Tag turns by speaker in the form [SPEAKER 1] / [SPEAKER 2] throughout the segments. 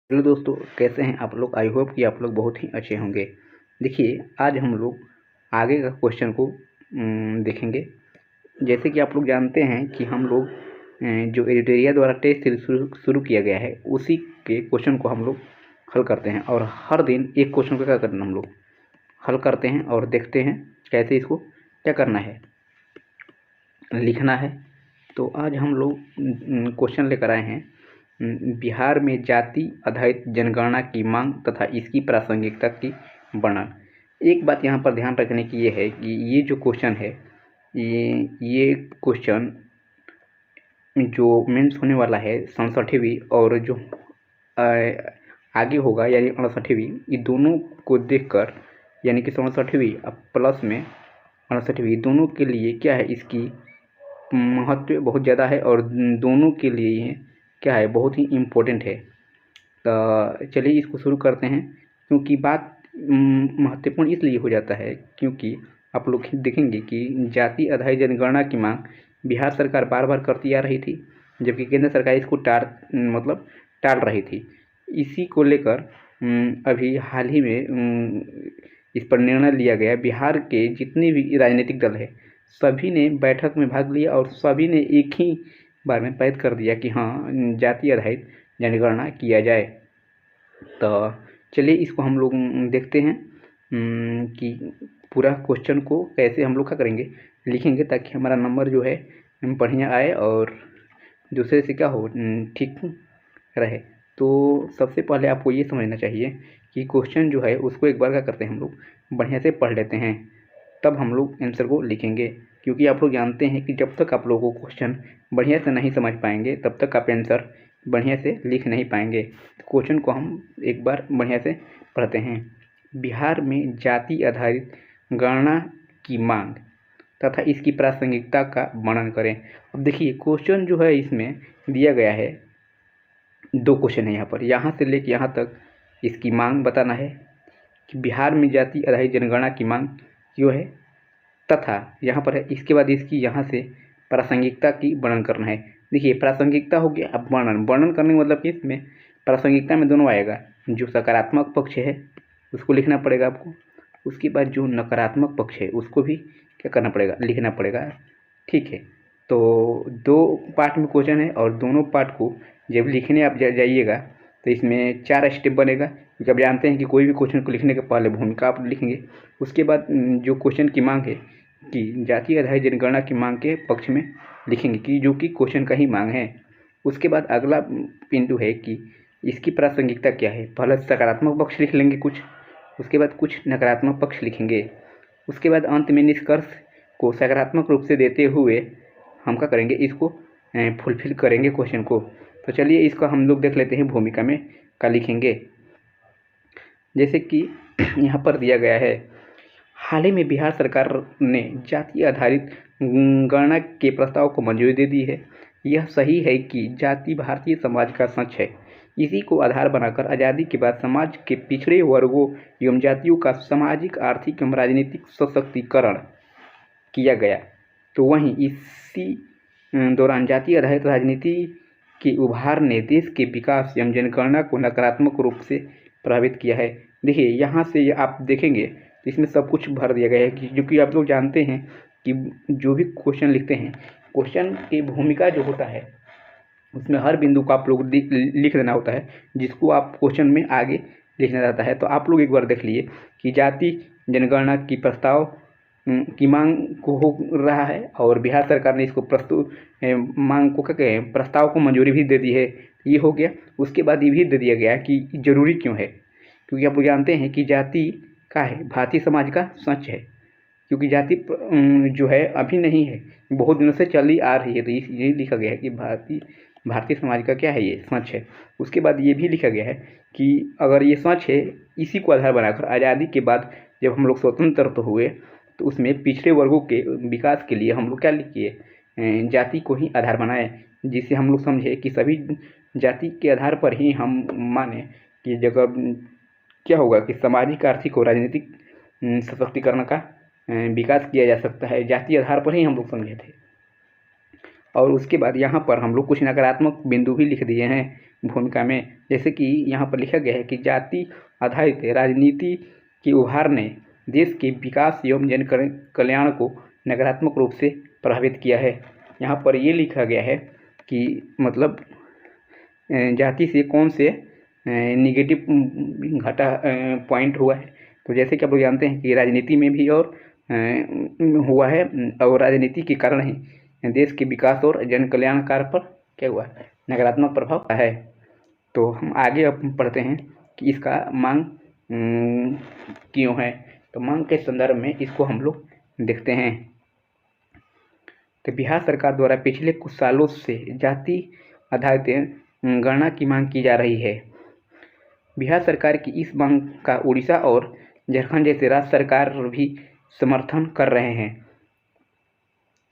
[SPEAKER 1] Hello दोस्तों, कैसे हैं आप लोग। आई होप कि आप लोग बहुत ही अच्छे होंगे। देखिए, आज हम लोग आगे का क्वेश्चन को देखेंगे। जैसे कि आप लोग जानते हैं कि हम लोग जो एडिटोरिया द्वारा टेस्ट सीरीज शुरू किया गया है, उसी के क्वेश्चन को हम लोग हल करते हैं। और हर दिन एक क्वेश्चन को क्या करते हैं, हम लोग हल करते हैं और देखते हैं कैसे इसको क्या करना है, लिखना है। तो आज हम लोग क्वेश्चन लेकर आए हैं, बिहार में जाति आधारित जनगणना की मांग तथा इसकी प्रासंगिकता की वर्णन। एक बात यहाँ पर ध्यान रखने की ये है कि ये जो क्वेश्चन है, ये क्वेश्चन जो मेंस होने वाला है 67वीं और जो आगे होगा यानी 68वीं, ये दोनों को देखकर, यानी कि 67वीं प्लस में 68वीं, दोनों के लिए क्या है, इसकी महत्व बहुत ज़्यादा है और दोनों के लिए ये क्या है, बहुत ही इम्पोर्टेंट है। तो चलिए इसको शुरू करते हैं। क्योंकि बात महत्वपूर्ण इसलिए हो जाता है क्योंकि आप लोग देखेंगे कि जाति आधारित जनगणना की मांग बिहार सरकार बार बार करती आ रही थी, जबकि केंद्र सरकार इसको टाल रही थी। इसी को लेकर अभी हाल ही में इस पर निर्णय लिया गया। बिहार के जितने भी राजनीतिक दल है, सभी ने बैठक में भाग लिया और सभी ने एक ही बार में तय कर दिया कि हाँ, जाति आधारित जनगणना किया जाए। तो चलिए इसको हम लोग देखते हैं कि पूरा क्वेश्चन को कैसे हम लोग क्या करेंगे, लिखेंगे, ताकि हमारा नंबर जो है बढ़िया आए और दूसरे से क्या हो, ठीक रहे। तो सबसे पहले आपको ये समझना चाहिए कि क्वेश्चन जो है उसको एक बार क्या करते हैं, हम लोग बढ़िया से पढ़ लेते हैं, तब हम लोग आंसर को लिखेंगे। क्योंकि आप लोग जानते हैं कि जब तक आप लोगों को क्वेश्चन बढ़िया से नहीं समझ पाएंगे, तब तक आप आंसर बढ़िया से लिख नहीं पाएंगे। क्वेश्चन को हम एक बार बढ़िया से पढ़ते हैं। बिहार में जाति आधारित गणना की मांग तथा इसकी प्रासंगिकता का वर्णन करें। अब देखिए, क्वेश्चन जो है इसमें दिया गया है, दो क्वेश्चन है यहाँ पर, यहाँ से लेकर यहाँ तक इसकी मांग बताना है कि बिहार में जाति आधारित जनगणना की मांग क्यों है, तथा यहाँ पर है इसके बाद इसकी यहाँ से प्रासंगिकता की वर्णन करना है। देखिए, प्रासंगिकता हो गया, अब वर्णन करने का मतलब कि इसमें प्रासंगिकता में दोनों आएगा। जो सकारात्मक पक्ष है उसको लिखना पड़ेगा आपको, उसके बाद जो नकारात्मक पक्ष है उसको भी क्या करना पड़ेगा, लिखना पड़ेगा। ठीक है, तो दो पार्ट में क्वेश्चन है और दोनों पार्ट को जब लिखने आप जाइएगा तो इसमें 4 स्टेप बनेगा। क्योंकि आप जानते हैं कि कोई भी क्वेश्चन को लिखने के पहले भूमिका आप लिखेंगे, उसके बाद जो क्वेश्चन की मांग है कि जाति आधारित जनगणना की मांग के पक्ष में लिखेंगे कि जो कि क्वेश्चन का ही मांग है। उसके बाद अगला बिंदु है कि इसकी प्रासंगिकता क्या है। पहले सकारात्मक पक्ष लिख लेंगे कुछ, उसके बाद कुछ नकारात्मक पक्ष लिखेंगे, उसके बाद अंत में निष्कर्ष को सकारात्मक रूप से देते हुए हम क्या करेंगे, इसको फुलफिल करेंगे क्वेश्चन को। तो चलिए इसको हम लोग देख लेते हैं, भूमिका में का लिखेंगे। जैसे कि यहाँ पर दिया गया है, हाल ही में बिहार सरकार ने जाति आधारित गणना के प्रस्ताव को मंजूरी दे दी है। यह सही है कि जाति भारतीय समाज का सच है। इसी को आधार बनाकर आज़ादी के बाद समाज के पिछड़े वर्गों एवं जातियों का सामाजिक, आर्थिक एवं राजनीतिक सशक्तिकरण किया गया। तो वहीं इसी दौरान जाति आधारित राजनीति के उभार ने देश के विकास एवं जनगणना को नकारात्मक रूप से प्रभावित किया है। देखिए, यहाँ से आप देखेंगे तो इसमें सब कुछ भर दिया गया है कि जो कि आप लोग जानते हैं कि जो भी क्वेश्चन लिखते हैं, क्वेश्चन की भूमिका जो होता है उसमें हर बिंदु को आप लोग लिख देना होता है, जिसको आप क्वेश्चन में आगे लिखना रहता है। तो आप लोग एक बार देख लिए कि जाति जनगणना की प्रस्ताव की मांग को हो रहा है और बिहार सरकार ने इसको मांग को क्या कहें, प्रस्ताव को मंजूरी भी दे दी है। ये हो गया। उसके बाद ये भी दे दिया गया कि जरूरी क्यों है, क्योंकि आप लोग जानते हैं कि जाति का है, भारतीय समाज का सच है। क्योंकि जाति जो है अभी नहीं है, बहुत दिनों से चली आ रही है। तो यही लिखा गया है कि भारतीय समाज का क्या है, ये सच है। उसके बाद ये भी लिखा गया है कि अगर ये सच है, इसी को आधार बनाकर आज़ादी के बाद जब हम लोग स्वतंत्र तो हुए, तो उसमें पिछड़े वर्गों के विकास के लिए हम लोग क्या लिखिए, जाति को ही आधार बनाए, जिससे हम लोग समझे कि सभी जाति के आधार पर ही हम माने कि जगह क्या होगा कि सामाजिक, आर्थिक और राजनीतिक सशक्तिकरण का विकास किया जा सकता है। जाति आधार पर ही हम लोग समझे थे। और उसके बाद यहाँ पर हम लोग कुछ नकारात्मक बिंदु भी लिख दिए हैं भूमिका में। जैसे कि यहाँ पर लिखा गया है कि जाति आधारित राजनीति की उभार ने देश के विकास एवं जन कल्याण को नकारात्मक रूप से प्रभावित किया है। यहाँ पर ये लिखा गया है कि मतलब जाति से कौन से निगेटिव घाटा पॉइंट हुआ है। तो जैसे कि आप लोग जानते हैं कि राजनीति में भी और हुआ है, और राजनीति के कारण ही देश के विकास और जन कल्याण कार्य पर क्या हुआ, नकारात्मक प्रभाव है। तो हम आगे अब पढ़ते हैं कि इसका मांग क्यों है। तो मांग के संदर्भ में इसको हम लोग देखते हैं। तो बिहार सरकार द्वारा पिछले कुछ सालों से जाति आधारित गणना की मांग की जा रही है। बिहार सरकार की इस मांग का उड़ीसा और झारखंड जैसे राज्य सरकार भी समर्थन कर रहे हैं।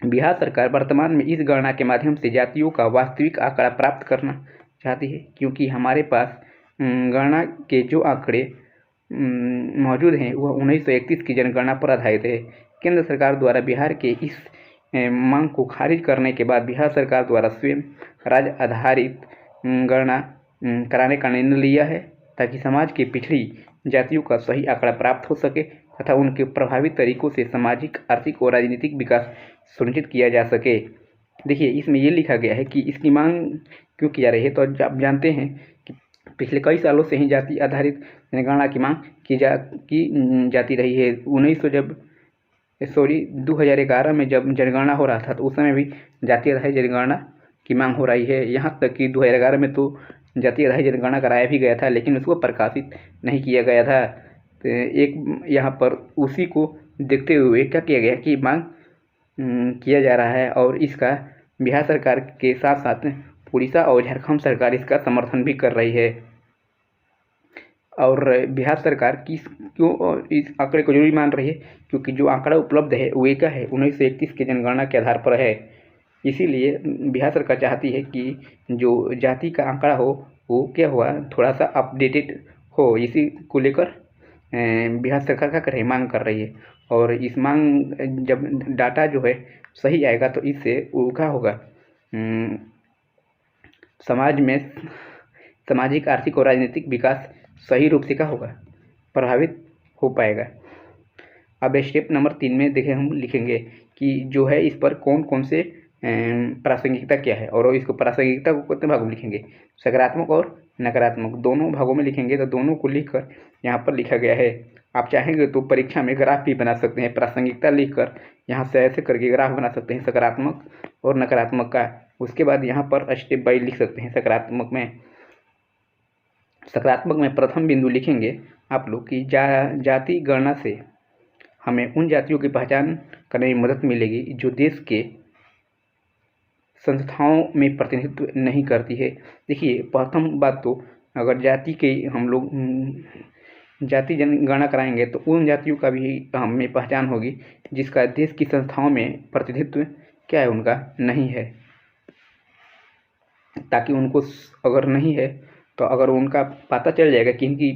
[SPEAKER 1] बिहार सरकार वर्तमान में इस गणना के माध्यम से जातियों का वास्तविक आंकड़ा प्राप्त करना चाहती है, क्योंकि हमारे पास गणना के जो आंकड़े मौजूद हैं वह 1931 की जनगणना पर आधारित है। केंद्र सरकार द्वारा बिहार के इस मांग को खारिज करने के बाद बिहार सरकार द्वारा स्वयं राज्य आधारित गणना कराने का निर्णय लिया है, ताकि समाज की पिछड़ी जातियों का सही आंकड़ा प्राप्त हो सके तथा उनके प्रभावी तरीकों से सामाजिक, आर्थिक और राजनीतिक विकास सुनिश्चित किया जा सके। देखिए, इसमें ये लिखा गया है कि इसकी मांग क्यों की जा रही है। तो आप जानते हैं कि पिछले कई सालों से ही जाति आधारित जनगणना की मांग की जाती रही है। 2011 में जब जनगणना हो रहा था तो उस समय भी जाति आधारित जनगणना की मांग हो रही है। यहाँ तक कि 2011 में तो जाति आधारित जनगणना कराया भी गया था, लेकिन उसको प्रकाशित नहीं किया गया था। तो एक यहाँ पर उसी को देखते हुए क्या किया गया कि मांग किया जा रहा है, और इसका बिहार सरकार के साथ साथ उड़ीसा और झारखंड सरकार इसका समर्थन भी कर रही है। और बिहार सरकार क्यों इस आंकड़े को जरूरी मान रही है, क्योंकि जो आंकड़ा उपलब्ध है वो क्या है, 1931 के जनगणना के आधार पर है। इसीलिए बिहार सरकार चाहती है कि जो जाति का आंकड़ा हो वो क्या हुआ, थोड़ा सा अपडेटेड हो। इसी को लेकर बिहार सरकार क्या कर रही है, मांग कर रही है। और इस मांग जब डाटा जो है सही आएगा तो इससे क्या होगा, समाज में सामाजिक, आर्थिक और राजनीतिक विकास सही रूप से क्या होगा, प्रभावित हो पाएगा। अब स्टेप नंबर 3 में देखें, हम लिखेंगे कि जो है इस पर कौन कौन से प्रासंगिकता क्या है, और इसको प्रासंगिकता को कितने भागों में लिखेंगे, सकारात्मक और नकारात्मक दोनों भागों में लिखेंगे। तो दोनों को लिखकर यहाँ पर लिखा गया है। आप चाहेंगे तो परीक्षा में ग्राफ भी बना सकते हैं, प्रासंगिकता लिखकर यहाँ से ऐसे करके ग्राफ बना सकते हैं सकारात्मक और नकारात्मक का। उसके बाद यहाँ पर स्टेप बाई लिख सकते हैं। सकारात्मक में प्रथम बिंदु लिखेंगे आप लोग की जाति गणना से हमें उन जातियों की पहचान करने में मदद मिलेगी जो देश के संस्थाओं में प्रतिनिधित्व नहीं करती है। देखिए, प्रथम बात तो अगर जाति के हम लोग जाति जनगणना कराएंगे तो उन जातियों का भी हमें पहचान होगी जिसका देश की संस्थाओं में प्रतिनिधित्व क्या है, उनका नहीं है। ताकि उनको अगर नहीं है तो अगर उनका पता चल जाएगा कि इनकी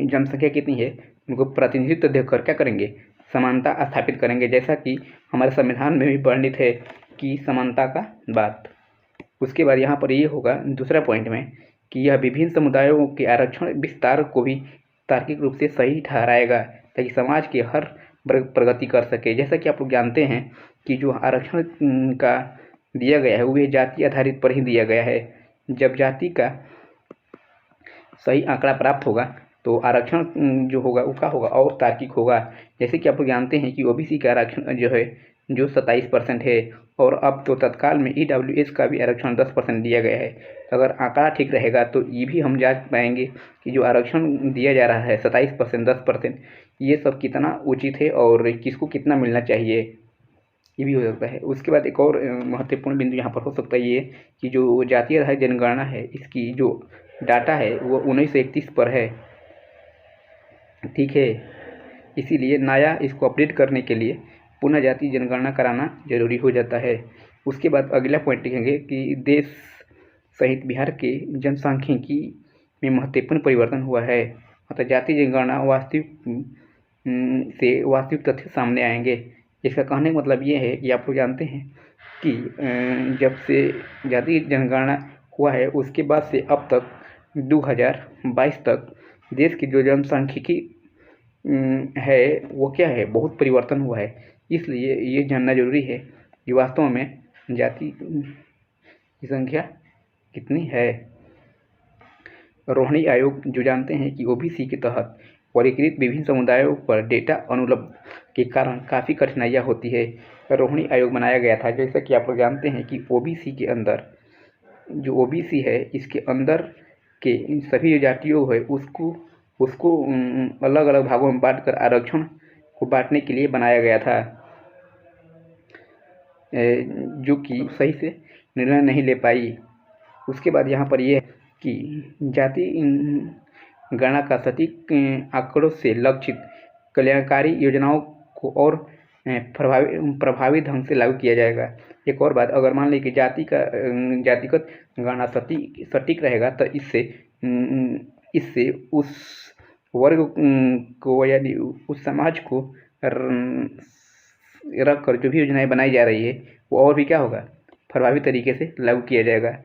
[SPEAKER 1] जनसंख्या कितनी है, उनको प्रतिनिधित्व देखकर क्या करेंगे, समानता स्थापित करेंगे। जैसा कि हमारे संविधान में भी वर्णित है कि समानता का बात। उसके बाद यहाँ पर ये होगा दूसरा पॉइंट में कि यह विभिन्न समुदायों के आरक्षण विस्तार को भी तार्किक रूप से सही ठहराएगा, ताकि समाज के हर वर्ग प्रगति कर सके। जैसा कि आप लोग जानते हैं कि जो आरक्षण का दिया गया है वह जाति आधारित पर ही दिया गया है। जब जाति का सही आंकड़ा प्राप्त होगा तो आरक्षण जो होगा वो क्या होगा, और तार्किक होगा। जैसे कि आप लोग जानते हैं कि ओबीसी का आरक्षण जो है जो 27% है, और अब तो तत्काल में ईडब्ल्यूएस का भी आरक्षण 10% दिया गया है। अगर आंकड़ा ठीक रहेगा तो ये भी हम जांच पाएंगे कि जो आरक्षण दिया जा रहा है 27%, 10%, ये सब कितना उचित है और किसको कितना मिलना चाहिए, ये भी हो सकता है। उसके बाद एक और महत्वपूर्ण बिंदु यहाँ पर हो सकता है ये कि जो जातीय आधारित जनगणना है इसकी जो डाटा है वो 1931 पर है, ठीक है। इसीलिए नया इसको अपडेट करने के लिए पुनः जाति जनगणना कराना जरूरी हो जाता है। उसके बाद अगला पॉइंट लिखेंगे कि देश सहित बिहार के जनसांख्यिकी में महत्वपूर्ण परिवर्तन हुआ है। मतलब जाति जनगणना वास्तविक तथ्य सामने आएंगे। इसका कहने का मतलब ये है कि आप लोग जानते हैं कि जब से जाति जनगणना हुआ है उसके बाद से अब तक 2022 तक देश की जो जनसांख्यिकी है वो क्या है, बहुत परिवर्तन हुआ है। इसलिए ये जानना जरूरी है कि वास्तव में जाति की संख्या कितनी है। रोहिणी आयोग जो जानते हैं कि ओबीसी के तहत वर्गीकृत विभिन्न समुदायों पर डेटा अनुपलब्ध के कारण काफ़ी कठिनाइयाँ होती है। रोहिणी आयोग बनाया गया था, जैसा कि आप लोग जानते हैं कि ओबीसी के अंदर जो ओबीसी है इसके अंदर के सभी जातियों है उसको अलग अलग भागों में बांटकर आरक्षण को बांटने के लिए बनाया गया था, जो कि सही से निर्णय नहीं ले पाई। उसके बाद यहाँ पर यह कि जाति गणना का सटीक आंकड़ों से लक्षित कल्याणकारी योजनाओं को और प्रभावी ढंग से लागू किया जाएगा। एक और बात, अगर मान लें कि जातिगत गणना सटीक रहेगा तो इससे उस वर्ग को यानी उस समाज को रख कर जो भी योजनाएं बनाई जा रही है वो और भी क्या होगा, प्रभावी तरीके से लागू किया जाएगा।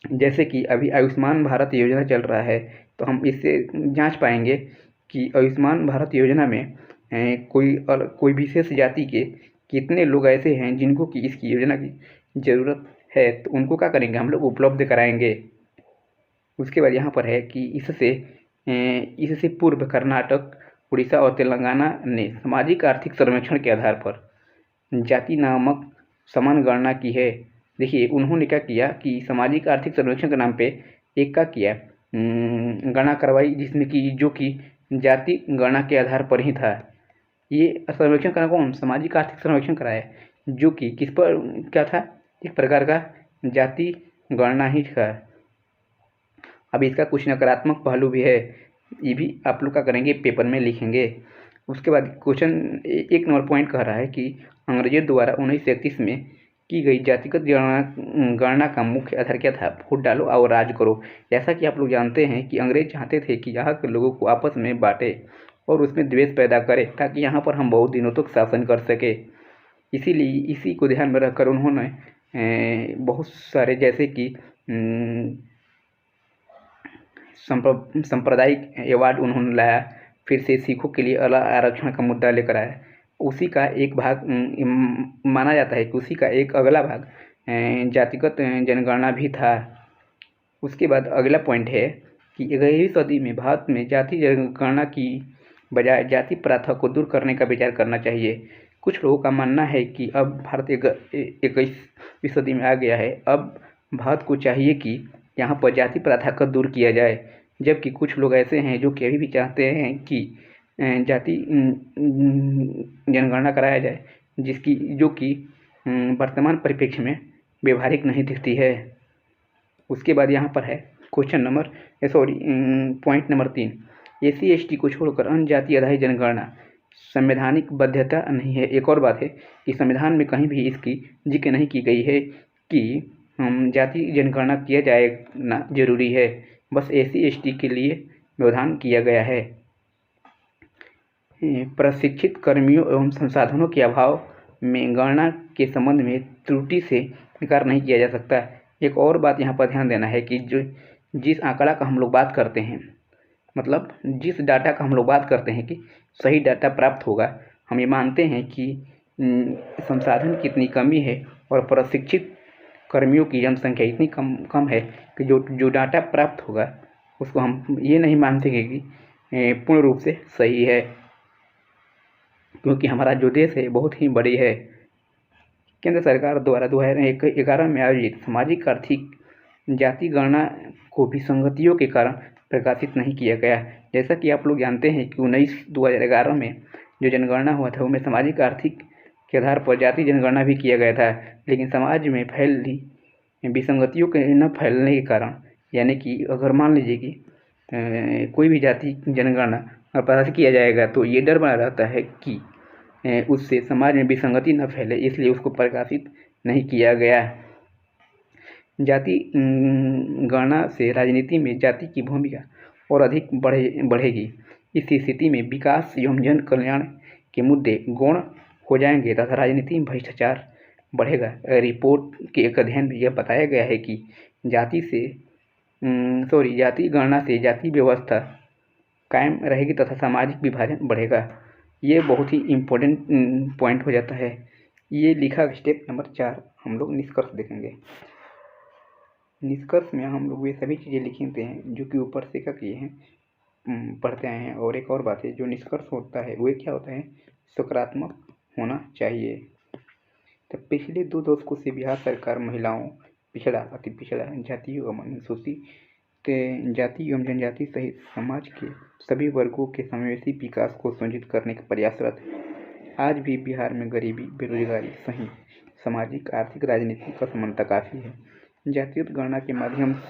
[SPEAKER 1] जैसे कि अभी आयुष्मान भारत योजना चल रहा है, तो हम इससे जांच पाएंगे कि आयुष्मान भारत योजना में कोई विशेष जाति के कितने लोग ऐसे हैं जिनको कि इसकी योजना की ज़रूरत है, तो उनको क्या करेंगे, हम लोग उपलब्ध कराएंगे। उसके बाद यहाँ पर है कि इससे पूर्व कर्नाटक, उड़ीसा और तेलंगाना ने सामाजिक आर्थिक सर्वेक्षण के आधार पर जाति नामक समान गणना की है। देखिए उन्होंने क्या किया कि सामाजिक आर्थिक सर्वेक्षण के नाम पे एक का किया गणना करवाई, जिसमें कि जो कि जाति गणना के आधार पर ही था। ये सर्वेक्षण करा कौन, सामाजिक आर्थिक सर्वेक्षण कराया, जो कि किस पर क्या था, एक प्रकार का जाति गणना ही था। अब इसका कुछ नकारात्मक पहलू भी है, ये भी आप लोग क्या करेंगे, पेपर में लिखेंगे। उसके बाद क्वेश्चन 1 नंबर पॉइंट कह रहा है कि अंग्रेजों द्वारा 1931 में की गई जातिगत गणना का मुख्य आधार क्या था, वोट डालो और राज करो। जैसा कि आप लोग जानते हैं कि अंग्रेज चाहते थे कि यहाँ के लोगों को आपस में बांटे और उसमें द्वेष पैदा करे, ताकि यहाँ पर हम बहुत दिनों तक शासन कर सके। इसीलिए इसी को ध्यान में रखकर उन्होंने बहुत सारे, जैसे कि सांप्रदायिक अवार्ड उन्होंने लाया, फिर से सिखों के लिए अलग आरक्षण का मुद्दा लेकर आया। उसी का एक भाग माना जाता है कि उसी का एक अगला भाग जातिगत जनगणना भी था। उसके बाद अगला पॉइंट है कि 11वीं सदी में भारत में जाति जनगणना की बजाय जाति प्रथा को दूर करने का विचार करना चाहिए। कुछ लोगों का मानना है कि अब भारत 21वीं सदी में आ गया है, अब भारत को चाहिए कि यहाँ पर जाति प्रथा को दूर किया जाए, जबकि कुछ लोग ऐसे हैं जो कि अभी भी चाहते हैं कि जाति जनगणना कराया जाए, जो कि वर्तमान परिप्रेक्ष्य में व्यवहारिक नहीं दिखती है। उसके बाद यहाँ पर है पॉइंट नंबर 3, SC/ST को छोड़कर अन्य जाति आधारित जनगणना संवैधानिक बाध्यता नहीं है। एक और बात है कि संविधान में कहीं भी इसकी जिक्र नहीं की गई है कि जाति जनगणना किया जाना जरूरी है, बस SC/ST के लिए व्यवधान किया गया है। प्रशिक्षित कर्मियों एवं संसाधनों के अभाव में गणना के संबंध में त्रुटि से इनकार नहीं किया जा सकता। एक और बात यहाँ पर ध्यान देना है कि जिस आंकड़ा का हम लोग बात करते हैं, मतलब जिस डाटा का हम लोग बात करते हैं कि सही डाटा प्राप्त होगा, हम ये मानते हैं कि संसाधन की इतनी कमी है और प्रशिक्षित कर्मियों की जनसंख्या इतनी कम है कि जो डाटा प्राप्त होगा उसको हम ये नहीं मानते कि पूर्ण रूप से सही है, क्योंकि हमारा जो देश है बहुत ही बड़ी है। केंद्र सरकार द्वारा 2011 में आयोजित सामाजिक आर्थिक जाति गणना को विसंगतियों के कारण प्रकाशित नहीं किया गया। जैसा कि आप लोग जानते हैं कि 2011 में जो जनगणना हुआ था उसमें सामाजिक आर्थिक के आधार पर जाति जनगणना भी किया गया था, लेकिन समाज में फैली विसंगतियों के न फैलने के कारण, यानी कि अगर मान लीजिए कि कोई भी जाति जनगणना प्रकाशित किया जाएगा तो ये डर बना रहता है कि उससे समाज में विसंगति न फैले, इसलिए उसको प्रकाशित नहीं किया गया। जाति गणना से राजनीति में जाति की भूमिका और अधिक बढ़ेगी। इस स्थिति में विकास एवं जन कल्याण के मुद्दे गौण हो जाएंगे तथा राजनीति में भ्रष्टाचार बढ़ेगा। रिपोर्ट के एक अध्ययन में यह बताया गया है कि जाति गणना से जाति व्यवस्था कायम रहेगी तथा सामाजिक विभाजन बढ़ेगा। ये बहुत ही इम्पोर्टेंट पॉइंट हो जाता है। ये लिखा स्टेप नंबर 4 हम लोग निष्कर्ष देखेंगे। निष्कर्ष में हम लोग वे सभी चीज़ें लिखते हैं जो कि ऊपर से क्या किए हैं, पढ़ते आए हैं। और एक और बात है, जो निष्कर्ष होता है वह क्या होता है, सकारात्मक होना चाहिए। तो पिछले 2 दशकों से बिहार सरकार महिलाओं, पिछड़ा, अति पिछड़ा, जाति एवं अनुसूचित जाति एवं जनजाति सहित समाज के सभी वर्गों के समावेशी विकास को सुनिश्चित करने के प्रयासरत है। आज भी बिहार में गरीबी, बेरोजगारी सहित सामाजिक, आर्थिक, राजनीतिक असमानता काफ़ी है। जातिगत गणना के माध्यम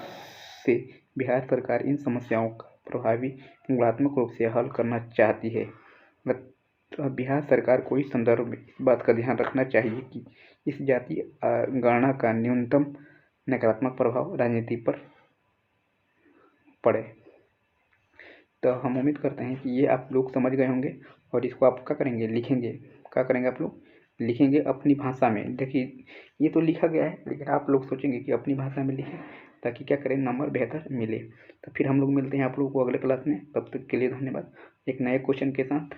[SPEAKER 1] से बिहार सरकार इन समस्याओं का प्रभावी गुणात्मक रूप से हल करना चाहती है। बिहार सरकार को इस संदर्भ में इस बात का ध्यान रखना चाहिए कि इस जाति गणना का न्यूनतम नकारात्मक प्रभाव राजनीति पर पड़े। तो हम उम्मीद करते हैं कि ये आप लोग समझ गए होंगे और इसको आप क्या करेंगे, लिखेंगे। क्या करेंगे आप लोग, लिखेंगे अपनी भाषा में। देखिए ये तो लिखा गया है, लेकिन आप लोग सोचेंगे कि अपनी भाषा में लिखें ताकि क्या करें, नंबर बेहतर मिले। तो फिर हम लोग मिलते हैं आप लोगों को अगले क्लास में। तब तक के लिए धन्यवाद, एक नए क्वेश्चन के साथ।